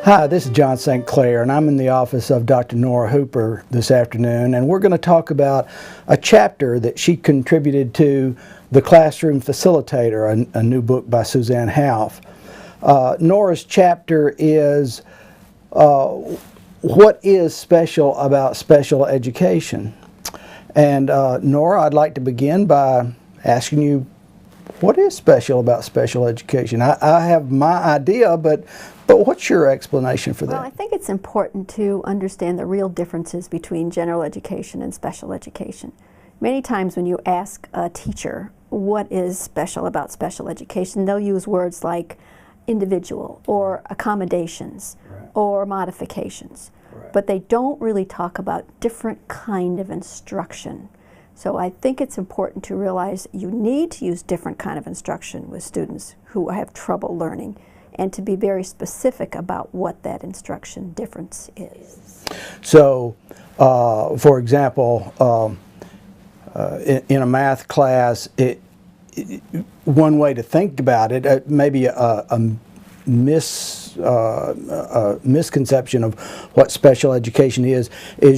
Hi, this is John St. Clair, and I'm in the office of Dr. Norah Hooper this afternoon, and we're going to talk about a chapter that she contributed to The Classroom Facilitator, a new book by Suzanne Half. Norah's chapter is what is special about special education? And Norah, I'd like to begin by asking you, what is special about special education? I have my idea, but what's your explanation for that? Well, I think it's important to understand the real differences between general education and special education. Many times when you ask a teacher what is special about special education, they'll use words like individual or accommodations or modifications. But they don't really talk about different kind of instruction. So I think it's important to realize you need to use different kind of instruction with students who have trouble learning, and to be very specific about what that instruction difference is. So, for example, in a math class, one way to think about it, maybe a misconception of what special education is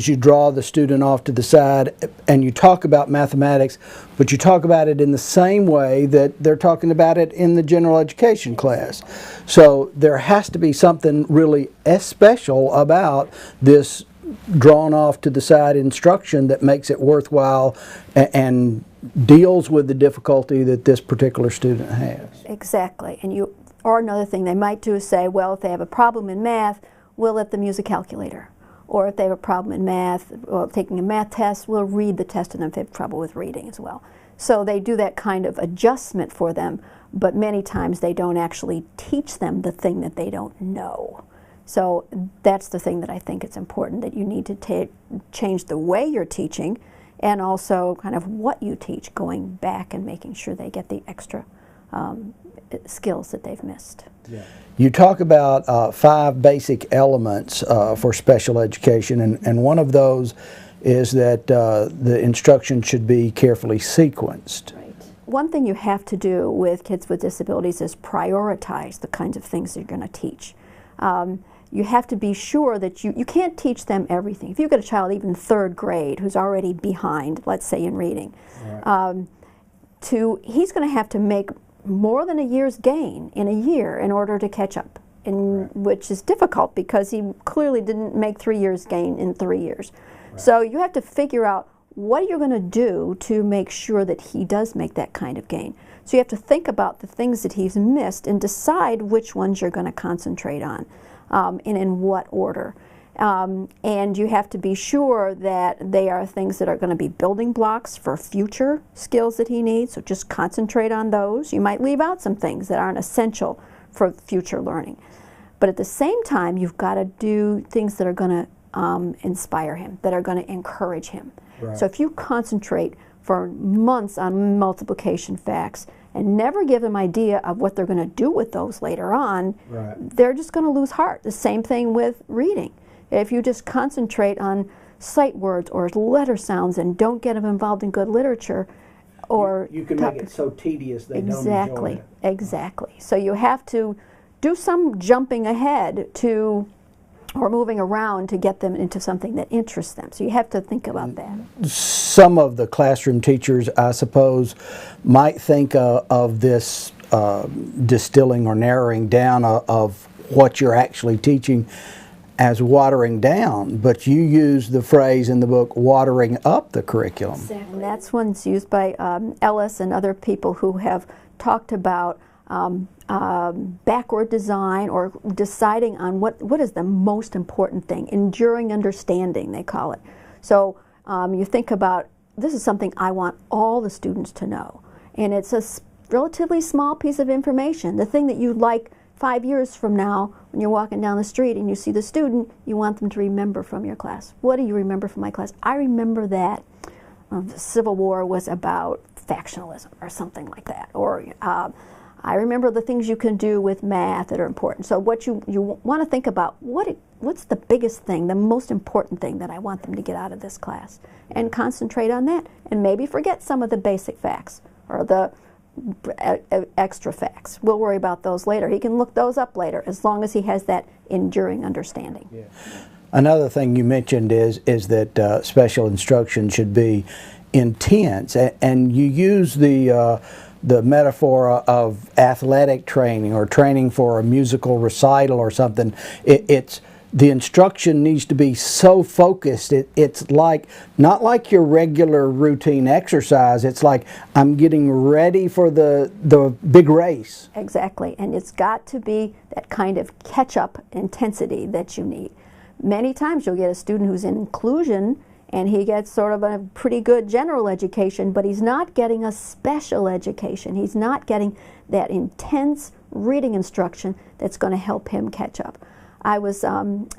you draw the student off to the side and you talk about mathematics, but you talk about it in the same way that they're talking about it in the general education class. So there has to be something really special about this drawn off to the side instruction that makes it worthwhile and deals with the difficulty that this particular student has. Exactly. Or another thing they might do is say, well, if they have a problem in math, we'll let them use a calculator. Or if they have a problem in math, or taking a math test, we'll read the test to them if they have trouble with reading as well. So they do that kind of adjustment for them, but many times they don't actually teach them the thing that they don't know. So that's the thing that I think it's important, that you need to change the way you're teaching and also kind of what you teach, going back and making sure they get the extra skills that they've missed. Yeah. You talk about 5 basic elements for special education, and one of those is that the instruction should be carefully sequenced. Right. One thing you have to do with kids with disabilities is prioritize the kinds of things that you're going to teach. You have to be sure that you can't teach them everything. If you've got a child even 3rd grade who's already behind, let's say in reading, right, he's going to have to make more than a year's gain in a year in order to catch up, which is difficult because he clearly didn't make 3 years gain in 3 years. Right. So you have to figure out what you're going to do to make sure that he does make that kind of gain. So you have to think about the things that he's missed and decide which ones you're going to concentrate on and in what order. And you have to be sure that they are things that are going to be building blocks for future skills that he needs, so just concentrate on those. You might leave out some things that aren't essential for future learning. But at the same time, you've got to do things that are going to inspire him, that are going to encourage him. Right. So if you concentrate for months on multiplication facts and never give them idea of what they're going to do with those later on, right, they're just going to lose heart. The same thing with reading. If you just concentrate on sight words or letter sounds and don't get them involved in good literature, or you can make it so tedious they don't enjoy it. Exactly. So you have to do some jumping ahead or moving around to get them into something that interests them. So you have to think about that. Some of the classroom teachers, I suppose, might think of this distilling or narrowing down of what you're actually teaching as watering down, but you use the phrase in the book, watering up the curriculum. Exactly. And that's one's used by Ellis and other people who have talked about backward design, or deciding on what is the most important thing, enduring understanding, they call it. So you think about, this is something I want all the students to know, and it's a relatively small piece of information, the thing that you'd like 5 years from now, when you're walking down the street and you see the student, you want them to remember from your class. What do you remember from my class? I remember that the Civil War was about factionalism or something like that. Or I remember the things you can do with math that are important. So what you want to think about, what's the biggest thing, the most important thing that I want them to get out of this class? And concentrate on that. And maybe forget some of the basic facts or the extra facts. We'll worry about those later. He can look those up later as long as he has that enduring understanding. Yeah. Another thing you mentioned is that special instruction should be intense, and you use the metaphor of athletic training or training for a musical recital or something. It's the instruction needs to be so focused. It's like not like your regular routine exercise. It's like I'm getting ready for the big race. Exactly, and it's got to be that kind of catch-up intensity that you need. Many times you'll get a student who's in inclusion and he gets sort of a pretty good general education, but he's not getting a special education. He's not getting that intense reading instruction that's going to help him catch up. I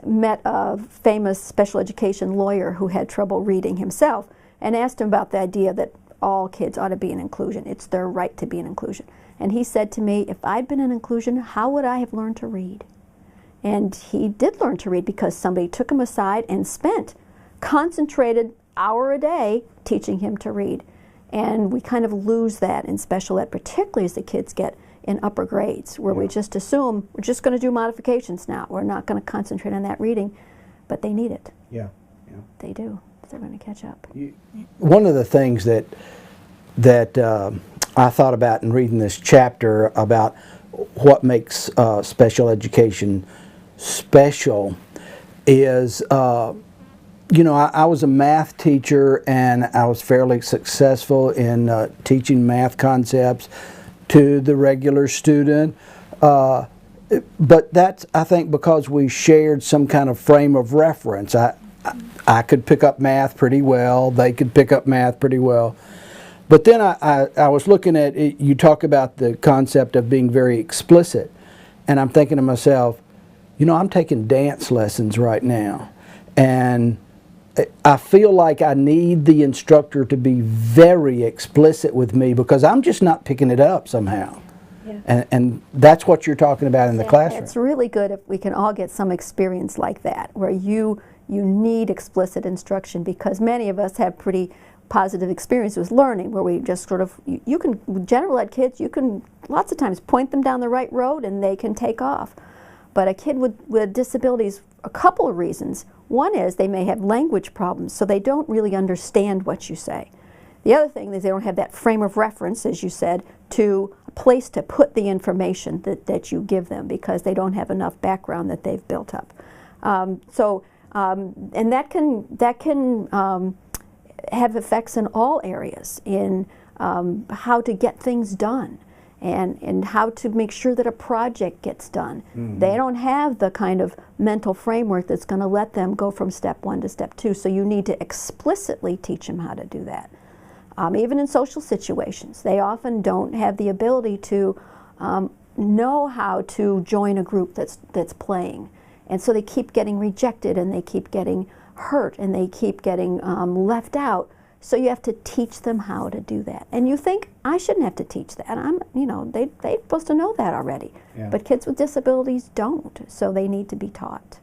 met a famous special education lawyer who had trouble reading himself and asked him about the idea that all kids ought to be in inclusion. It's their right to be in inclusion. And he said to me, if I'd been in inclusion, how would I have learned to read? And he did learn to read because somebody took him aside and spent concentrated hour a day teaching him to read. And we kind of lose that in special ed, particularly as the kids get in upper grades, where we just assume we're just going to do modifications now. We're not going to concentrate on that reading, but they need it. Yeah, yeah. They do. They're going to catch up. One of the things that I thought about in reading this chapter about what makes special education special is, you know, I was a math teacher and I was fairly successful in teaching math concepts to the regular student. But that's, I think, because we shared some kind of frame of reference. I could pick up math pretty well. They could pick up math pretty well. But then I was looking at it, you talk about the concept of being very explicit. And I'm thinking to myself, you know, I'm taking dance lessons right now. And I feel like I need the instructor to be very explicit with me because I'm just not picking it up somehow. Yeah. And that's what you're talking about in the classroom. It's really good if we can all get some experience like that, where you need explicit instruction, because many of us have pretty positive experience with learning, where we just sort of, you can, general ed kids, you can lots of times point them down the right road and they can take off. But a kid with disabilities, a couple of reasons. One is they may have language problems, so they don't really understand what you say. The other thing is they don't have that frame of reference, as you said, to a place to put the information that you give them, because they don't have enough background that they've built up. And that can have effects in all areas, in how to get things done. And how to make sure that a project gets done. Mm-hmm. They don't have the kind of mental framework that's going to let them go from step one to step two, so you need to explicitly teach them how to do that. Even in social situations, they often don't have the ability to know how to join a group that's playing. And so they keep getting rejected, and they keep getting hurt, and they keep getting left out. So you have to teach them how to do that. And you think, I shouldn't have to teach that. They're supposed to know that already. Yeah. But kids with disabilities don't, so they need to be taught.